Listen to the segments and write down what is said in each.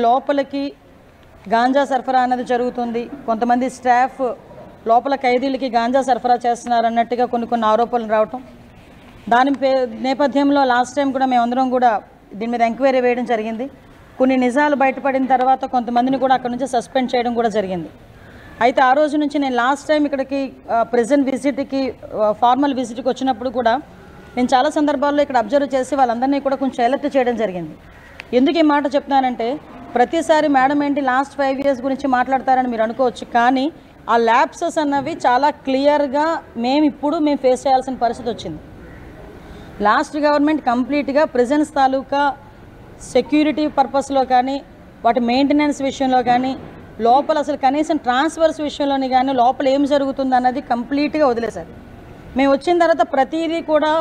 లోపలికి గాంజా సరఫరా అనేది జరుగుతుంది. కొంతమంది స్టాఫ్ లోపల ఖైదీలకి గాంజా సరఫరా చేస్తున్నారు అన్నట్టుగా కొన్ని ఆరోపణలు రావటం, దాని నేపథ్యంలో లాస్ట్ టైం కూడా మేమందరం కూడా దీని మీద ఎంక్వైరీ వేయడం జరిగింది. కొన్ని నిజాలు బయటపడిన తర్వాత కొంతమందిని కూడా అక్కడ నుంచి సస్పెండ్ చేయడం కూడా జరిగింది. అయితే ఆ రోజు నుంచి నేను లాస్ట్ టైం ఇక్కడికి ప్రెజెంట్ విజిట్కి ఫార్మల్ విజిట్కి వచ్చినప్పుడు కూడా నేను చాలా సందర్భాల్లో ఇక్కడ అబ్జర్వ్ చేసి వాళ్ళందరినీ కూడా కొంచెం అలర్ట్ చేయడం జరిగింది. ఎందుకు ఈ మాట చెప్తున్నానంటే, ప్రతిసారి మేడం ఏంటి లాస్ట్ 5 years గురించి మాట్లాడతారని మీరు అనుకోవచ్చు, కానీ ఆ ల్యాప్సెస్ అన్నవి చాలా క్లియర్గా మేము ఫేస్ చేయాల్సిన పరిస్థితి వచ్చింది. లాస్ట్ గవర్నమెంట్ కంప్లీట్గా ప్రిజన్స్ తాలూకా సెక్యూరిటీ పర్పస్లో కానీ, వాటి మెయింటెనెన్స్ విషయంలో కానీ, లోపల అసలు కనీసం ట్రాన్స్ఫర్స్ విషయంలోని కానీ లోపల ఏం జరుగుతుంది అన్నది కంప్లీట్గా వదిలేశారు. మేము వచ్చిన తర్వాత ప్రతిదీ కూడా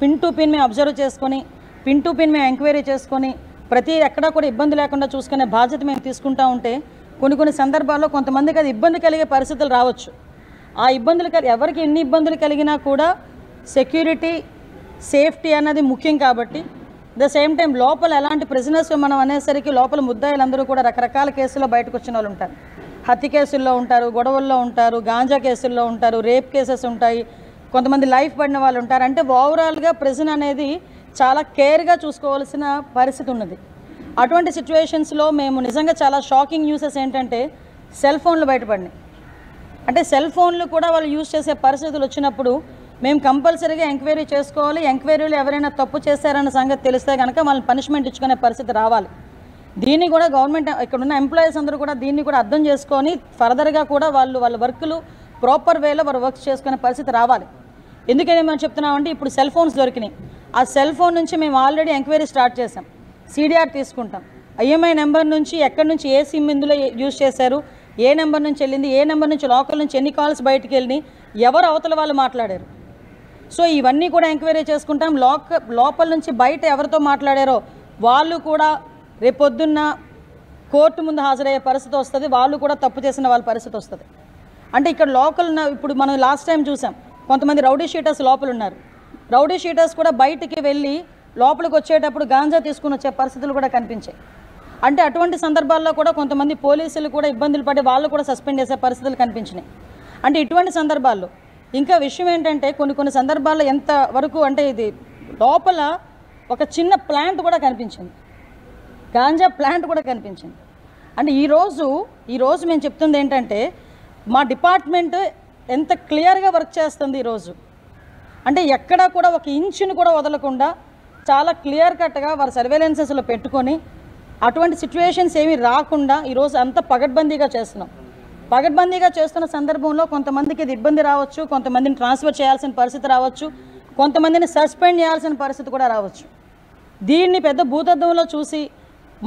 పిన్ టు పిన్ మేము అబ్జర్వ్ చేసుకొని, పిన్ టు పిన్ మేము ఎంక్వైరీ చేసుకొని, ప్రతి ఎక్కడా కూడా ఇబ్బంది లేకుండా చూసుకునే బాధ్యత మేము తీసుకుంటూ ఉంటే కొన్ని సందర్భాల్లో కొంతమందికి అది ఇబ్బంది కలిగే పరిస్థితులు రావచ్చు. ఆ ఇబ్బందులు ఎవరికి ఎన్ని ఇబ్బందులు కలిగినా కూడా సెక్యూరిటీ సేఫ్టీ అన్నది ముఖ్యం. కాబట్టి ద సేమ్ టైం లోపల ఎలాంటి ప్రిజనర్స్ మనం అనేసరికి లోపల ముద్దాయిలందరూ కూడా రకరకాల కేసుల్లో బయటకు వచ్చిన వాళ్ళు ఉంటారు. హత్య కేసుల్లో ఉంటారు, గొడవల్లో ఉంటారు, గాంజా కేసుల్లో ఉంటారు, రేప్ కేసెస్ ఉంటాయి, కొంతమంది లైఫ్ పడిన వాళ్ళు ఉంటారు. అంటే ఓవరాల్గా ప్రిజన్ అనేది చాలా కేర్గా చూసుకోవాల్సిన పరిస్థితి ఉన్నది. అటువంటి సిచ్యువేషన్స్లో మేము నిజంగా చాలా షాకింగ్ న్యూసెస్ ఏంటంటే సెల్ ఫోన్లు బయటపడినాయి. అంటే సెల్ ఫోన్లు కూడా వాళ్ళు యూజ్ చేసే పరిస్థితులు వచ్చినప్పుడు మేము కంపల్సరీగా ఎంక్వైరీ చేసుకోవాలి. ఎంక్వైరీలు ఎవరైనా తప్పు చేశారన్న సంగతి తెలిస్తే కనుక వాళ్ళని పనిష్మెంట్ ఇచ్చుకునే పరిస్థితి రావాలి. దీన్ని కూడా గవర్నమెంట్ ఇక్కడున్న ఎంప్లాయీస్ అందరూ కూడా దీన్ని కూడా అర్థం చేసుకొని ఫర్దర్గా కూడా వాళ్ళ వర్కులు ప్రాపర్ వేలో వారు వర్క్ చేసుకునే పరిస్థితి రావాలి. ఎందుకని మేము చెప్తున్నామంటే, ఇప్పుడు సెల్ ఫోన్స్ దొరికినాయి. ఆ సెల్ ఫోన్ నుంచి మేము ఆల్రెడీ ఎంక్వైరీ స్టార్ట్ చేసాం. CDR తీసుకుంటాం. IMI నెంబర్ నుంచి ఎక్కడి నుంచి ఏ సిమ్ ఇందులో యూజ్ చేశారు, ఏ నెంబర్ నుంచి వెళ్ళింది, ఏ నెంబర్ నుంచి లోకల్ నుంచి ఎన్ని కాల్స్ బయటికి వెళ్ళి ఎవరు అవతల వాళ్ళు మాట్లాడారు. సో ఇవన్నీ కూడా ఎంక్వైరీ చేసుకుంటాం. లోపల నుంచి బయట ఎవరితో మాట్లాడారో వాళ్ళు కూడా రేపొద్దున్న కోర్టు ముందు హాజరయ్యే పరిస్థితి వస్తుంది. వాళ్ళు కూడా తప్పు చేసిన వాళ్ళ పరిస్థితి వస్తుంది. అంటే ఇక్కడ లోకల్ ఇప్పుడు మనం లాస్ట్ టైం చూసాం, కొంతమంది రౌడీ షీటర్స్ లోపల ఉన్నారు. రౌడీ షీటర్స్ కూడా బయటికి వెళ్ళి లోపలికి వచ్చేటప్పుడు గాంజా తీసుకుని వచ్చే పరిస్థితులు కూడా కనిపించాయి. అంటే అటువంటి సందర్భాల్లో కూడా కొంతమంది పోలీసులు కూడా ఇబ్బందులు పడి వాళ్ళు కూడా సస్పెండ్ చేసే పరిస్థితులు కనిపించినాయి. అంటే ఇటువంటి సందర్భాల్లో ఇంకా విషయం ఏంటంటే, కొన్ని సందర్భాల్లో ఎంత వరకు అంటే ఇది లోపల ఒక చిన్న ప్లాంట్ కూడా కనిపించింది, గాంజా ప్లాంట్ కూడా కనిపించింది. అంటే ఈరోజు మేము చెప్తుంది ఏంటంటే, మా డిపార్ట్మెంట్ ఎంత క్లియర్గా వర్క్ చేస్తుంది ఈరోజు. అంటే ఎక్కడా కూడా ఒక ఇంచును కూడా వదలకుండా చాలా క్లియర్ కట్గా వారి సర్వేలెన్సెస్లో పెట్టుకొని అటువంటి సిచ్యువేషన్స్ ఏమీ రాకుండా ఈరోజు అంత పగడ్బందీగా చేస్తున్నాం. పగడ్బందీగా చేస్తున్న సందర్భంలో కొంతమందికి ఇది ఇబ్బంది రావచ్చు, కొంతమందిని ట్రాన్స్ఫర్ చేయాల్సిన పరిస్థితి రావచ్చు, కొంతమందిని సస్పెండ్ చేయాల్సిన పరిస్థితి కూడా రావచ్చు. దీన్ని పెద్ద భూతద్దంలో చూసి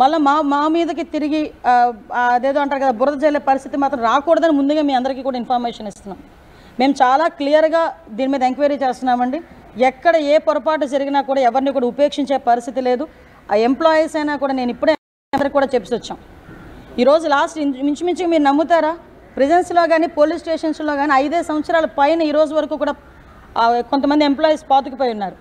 మళ్ళీ మా మీదకి తిరిగి అదేదో అంటారు కదా బురద జల్లే పరిస్థితి మాత్రం రాకూడదని ముందుగా మీ అందరికీ కూడా ఇన్ఫర్మేషన్ ఇస్తున్నాం. మేము చాలా క్లియర్గా దీని మీద ఎంక్వైరీ చేస్తున్నామండి. ఎక్కడ ఏ పొరపాటు జరిగినా కూడా ఎవరిని కూడా ఉపేక్షించే పరిస్థితి లేదు. ఆ ఎంప్లాయీస్ అయినా కూడా నేను ఇప్పుడే అందరికీ కూడా చెప్పి వచ్చాం. ఈరోజు లాస్ట్ మించుమించు మీరు నమ్ముతారా, ప్రిజన్స్లో కానీ పోలీస్ స్టేషన్స్లో కానీ 5 సంవత్సరాల పైన ఈరోజు వరకు కూడా కొంతమంది ఎంప్లాయీస్ పాతుకుపోయి ఉన్నారు.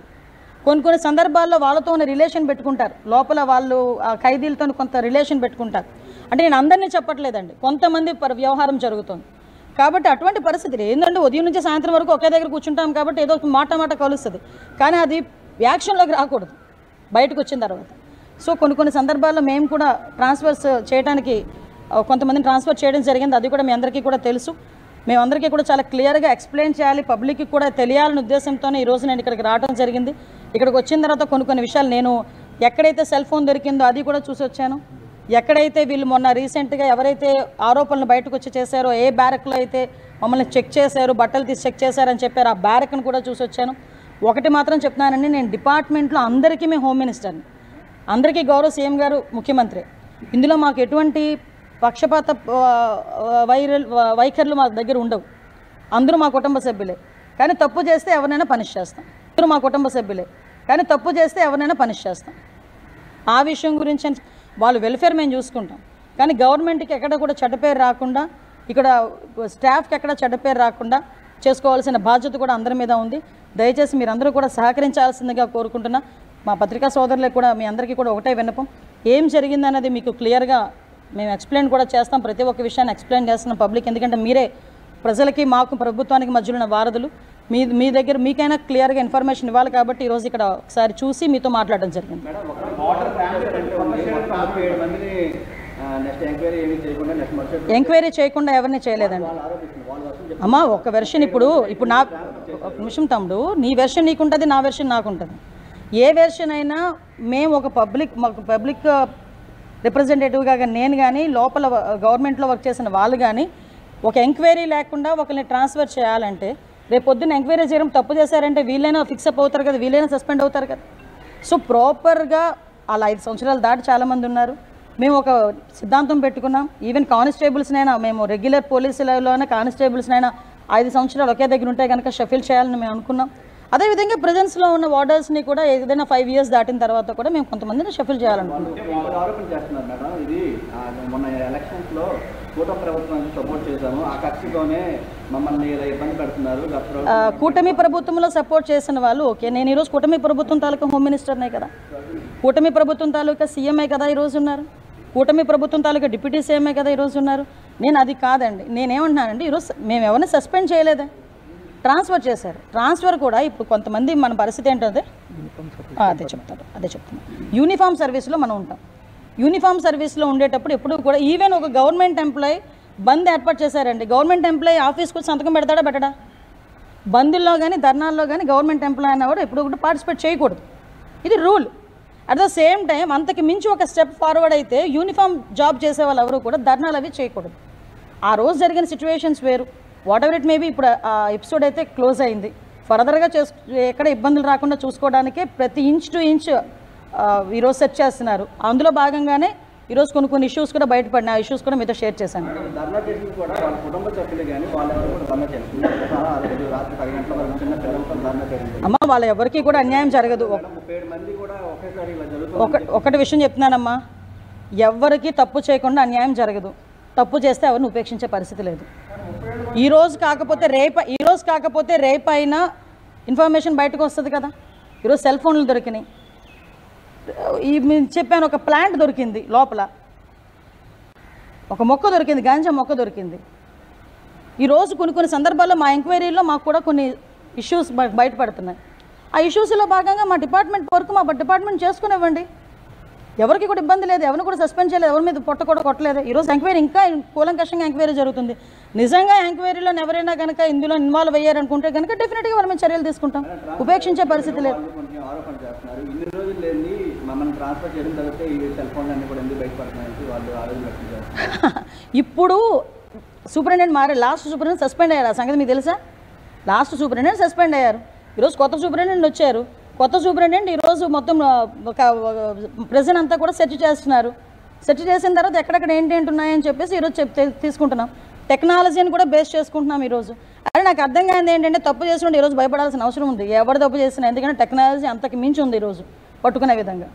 కొన్ని సందర్భాల్లో వాళ్ళతో ఉన్న రిలేషన్ పెట్టుకుంటారు, లోపల వాళ్ళు ఖైదీలతో కొంత రిలేషన్ పెట్టుకుంటారు. అంటే నేను అందరినీ చెప్పట్లేదండి, కొంతమంది వ్యవహారం జరుగుతుంది. కాబట్టి అటువంటి పరిస్థితులు ఏంటంటే ఉదయం నుంచి సాయంత్రం వరకు ఒకే దగ్గర కూర్చుంటాం కాబట్టి ఏదో మాట కలుస్తుంది, కానీ అది యాక్షన్లోకి రాకూడదు బయటకు వచ్చిన తర్వాత. సో కొన్ని సందర్భాల్లో మేము కూడా ట్రాన్స్ఫర్స్ చేయడానికి కొంతమందిని ట్రాన్స్ఫర్ చేయడం జరిగింది. అది కూడా మీ అందరికీ కూడా తెలుసు. మేమందరికీ కూడా చాలా క్లియర్గా ఎక్స్ప్లెయిన్ చేయాలి, పబ్లిక్కి కూడా తెలియాలనే ఉద్దేశంతోనే ఈరోజు నేను ఇక్కడికి రావడం జరిగింది. ఇక్కడికి వచ్చిన తర్వాత కొన్ని విషయాలు నేను ఎక్కడైతే సెల్ ఫోన్ దొరికిందో అది కూడా చూసి వచ్చాను. ఎక్కడైతే వీళ్ళు మొన్న రీసెంట్గా ఎవరైతే ఆరోపణలు బయటకు వచ్చి చేశారో, ఏ బ్యారక్లో అయితే మమ్మల్ని చెక్ చేశారు, బట్టలు తీసి చెక్ చేశారని చెప్పారు, ఆ బ్యారక్ను కూడా చూసి వచ్చాను. ఒకటి మాత్రం చెప్తున్నానండి, నేను డిపార్ట్మెంట్లో అందరికీ మేము హోమ్ మినిస్టర్ని, అందరికీ గౌరవ సీఎం గారు ముఖ్యమంత్రి. ఇందులో మాకు ఎటువంటి పక్షపాత వైఖరులు మా దగ్గర ఉండవు. అందరూ మా కుటుంబ సభ్యులే, కానీ తప్పు చేస్తే ఎవరినైనా పనిష్ చేస్తాం. అందరూ మా కుటుంబ సభ్యులే, కానీ తప్పు చేస్తే ఎవరినైనా పనిష్ చేస్తాం. ఆ విషయం గురించి వాళ్ళ వెల్ఫేర్ మేము చూసుకుంటాం, కానీ గవర్నమెంట్కి ఎక్కడ కూడా చెడ్డ పేరు రాకుండా, ఇక్కడ స్టాఫ్కి ఎక్కడ చెడ్డ పేరు రాకుండా చేసుకోవాల్సిన బాధ్యత కూడా అందరి మీద ఉంది. దయచేసి మీరందరూ కూడా సహకరించాల్సిందిగా కోరుకుంటున్నా. మా పత్రికా సోదరులకు కూడా మీ అందరికీ కూడా ఒకటే విన్నపం, ఏం జరిగిందన్నది మీకు క్లియర్గా మేము ఎక్స్ప్లెయిన్ కూడా చేస్తాం. ప్రతి ఒక్క విషయాన్ని ఎక్స్ప్లెయిన్ చేస్తున్నాం పబ్లిక్, ఎందుకంటే మీరే ప్రజలకి మాకు ప్రభుత్వానికి మధ్యలో ఉన్న వారధులు. మీ దగ్గర మీకైనా క్లియర్గా ఇన్ఫర్మేషన్ ఇవ్వాలి కాబట్టి ఈరోజు ఇక్కడ ఒకసారి చూసి మీతో మాట్లాడడం జరిగింది. ఎంక్వైరీ చేయకుండా ఎవరిని చేయలేదండి అమ్మా. ఒక వెర్షన్ ఇప్పుడు నా ఒక నిమిషం తమ్ముడు, నీ వెర్షన్ నీకుంటుంది, నా వెర్షన్ నాకుంటుంది. ఏ వెర్షన్ అయినా మేము ఒక పబ్లిక్ రిప్రజెంటేటివ్గా నేను కానీ లోపల గవర్నమెంట్లో వర్క్ చేసిన వాళ్ళు కానీ ఒక ఎంక్వైరీ లేకుండా ఒకరిని ట్రాన్స్ఫర్ చేయాలంటే రేపు పొద్దున్న ఎంక్వైరీ చేయడం తప్పు చేశారంటే వీళ్ళైనా ఫిక్సప్ అవుతారు కదా, వీళ్ళైనా సస్పెండ్ అవుతారు కదా. సో ప్రాపర్గా అలా 5 సంవత్సరాలు దాటి చాలామంది ఉన్నారు. మేము ఒక సిద్ధాంతం పెట్టుకున్నాం. ఈవెన్ కానిస్టేబుల్స్నైనా మేము రెగ్యులర్ పోలీసులలోనే కానిస్టేబుల్స్నైనా 5 సంవత్సరాలు ఒకే దగ్గర ఉంటే కనుక షఫిల్ చేయాలని మేము అనుకున్నాం. అదేవిధంగా ప్రెజెన్స్లో ఉన్న వార్డర్స్ని కూడా ఏదైనా 5 years దాటిన తర్వాత కూడా మేము కొంతమందిని షఫిల్ చేయాలనుకున్నాం. కూటమి ప్రభుత్వంలో సపోర్ట్ చేసిన వాళ్ళు ఓకే. నేను ఈరోజు కూటమి ప్రభుత్వం తాలూకా హోమ్ మినిస్టర్నే కదా, కూటమి ప్రభుత్వం తాలూకా సీఎంఏ కదా ఈరోజు ఉన్నారు, కూటమి ప్రభుత్వం తాలూకా డిప్యూటీ సీఎంఏ కదా ఈరోజు ఉన్నారు. నేను అది కాదండి, నేనేమంటున్నానండి, ఈరోజు మేము ఎవరిని సస్పెండ్ చేయలేదే, ట్రాన్స్ఫర్ చేశారు. ట్రాన్స్ఫర్ కూడా ఇప్పుడు కొంతమంది మన పరిస్థితి ఏంటంటే అదే చెప్తాను. యూనిఫామ్ సర్వీస్లో మనం ఉంటాం. యూనిఫామ్ సర్వీస్లో ఉండేటప్పుడు ఎప్పుడు కూడా ఈవెన్ ఒక గవర్నమెంట్ ఎంప్లాయీ బంద్ ఏర్పాటు చేశారండి. గవర్నమెంట్ ఎంప్లాయీ ఆఫీస్కి వచ్చి సంతకం పెడతాడా పెట్టడా? బందుల్లో కానీ ధర్నాల్లో కానీ గవర్నమెంట్ ఎంప్లాయీ అన్నవాడు ఎప్పుడు కూడా పార్టిసిపేట్ చేయకూడదు. ఇది rule. At the same time అంతకు మించి ఒక స్టెప్ ఫార్వర్డ్ అయితే యూనిఫామ్ జాబ్ చేసే వాళ్ళు ఎవరు కూడా ధర్నాలు అవి చేయకూడదు. ఆ రోజు జరిగిన సిచ్యువేషన్స్ వేరు. వాట్ ఎవర్ ఇట్ మేబీ ఇప్పుడు ఆ ఎపిసోడ్ అయితే క్లోజ్ అయింది. ఫర్దర్గా ఎక్కడ ఇబ్బందులు రాకుండా చూసుకోవడానికే ప్రతి ఇంచ్ టు ఇంచ్ ఈరోజు సెర్చ్ చేస్తున్నారు. అందులో భాగంగానే ఈరోజు కొన్ని ఇష్యూస్ కూడా బయటపడిన ఆ ఇష్యూస్ కూడా మీతో షేర్ చేశాను. అమ్మ వాళ్ళ ఎవరికి కూడా అన్యాయం జరగదు. ఒకటి విషయం చెప్తున్నానమ్మా, ఎవరికి తప్పు చేయకుండా అన్యాయం జరగదు. తప్పు చేస్తే ఎవరిని ఉపేక్షించే పరిస్థితి లేదు. ఈరోజు కాకపోతే రేపైనా ఇన్ఫర్మేషన్ బయటకు వస్తుంది కదా. ఈరోజు సెల్ ఫోన్లు దొరికినాయి. చెప్పాను, ఒక ప్లాంట్ దొరికింది, లోపల ఒక మొక్క దొరికింది, గాంజా మొక్క దొరికింది. ఈరోజు కొన్ని సందర్భాల్లో మా ఎంక్వైరీలో మాకు కూడా కొన్ని ఇష్యూస్ బయటపడుతున్నాయి. ఆ ఇష్యూస్లో భాగంగా మా డిపార్ట్మెంట్ వర్క్ మా డిపార్ట్మెంట్ చేసుకునివ్వండి. ఎవరికి కూడా ఇబ్బంది లేదు, ఎవరిని కూడా సస్పెండ్ చేయలేదు, ఎవరి మీద పొట్ట కూడా కొట్టలేదు. ఈరోజు ఎంక్వైరీ ఇంకా కూలంకషంగా ఎంక్వైరీ జరుగుతుంది. నిజంగా ఎంక్వైరీలో ఎవరైనా కనుక ఇందులో ఇన్వాల్వ్ అయ్యారనుకుంటే కనుక డెఫినెట్గా వాళ్ళ మీద చర్యలు తీసుకుంటాం. ఉపేక్షించే పరిస్థితి లేదు. ఇప్పుడు సూపరింటెండెంట్ మారే, లాస్ట్ సూపరింటెండెంట్ సస్పెండ్ అయ్యారు. ఆ సంగతి మీకు తెలుసా? లాస్ట్ సూపరింటెండెంట్ సస్పెండ్ అయ్యారు. ఈరోజు కొత్త సూపరింటెండెంట్ వచ్చారు. కొత్త సూపరింటెండెంట్ ఈరోజు మొత్తం ప్రెజెంట్ అంతా కూడా సెర్చ్ చేస్తున్నారు. సెర్చ్ చేసిన తర్వాత ఎక్కడెక్కడ ఏంటి ఉన్నాయని చెప్పేసి ఈరోజు తీసుకుంటున్నాం. టెక్నాలజీని కూడా బేస్ చేసుకుంటున్నాం ఈరోజు. అదే నాకు అర్థం కానిది ఏంటంటే, తప్పు చేస్తుంటే ఈరోజు భయపడాల్సిన అవసరం ఉంది. ఎవరు తప్పు చేసినా, ఎందుకంటే టెక్నాలజీ అంతకు మించి ఉంది ఈరోజు పట్టుకునే విధంగా.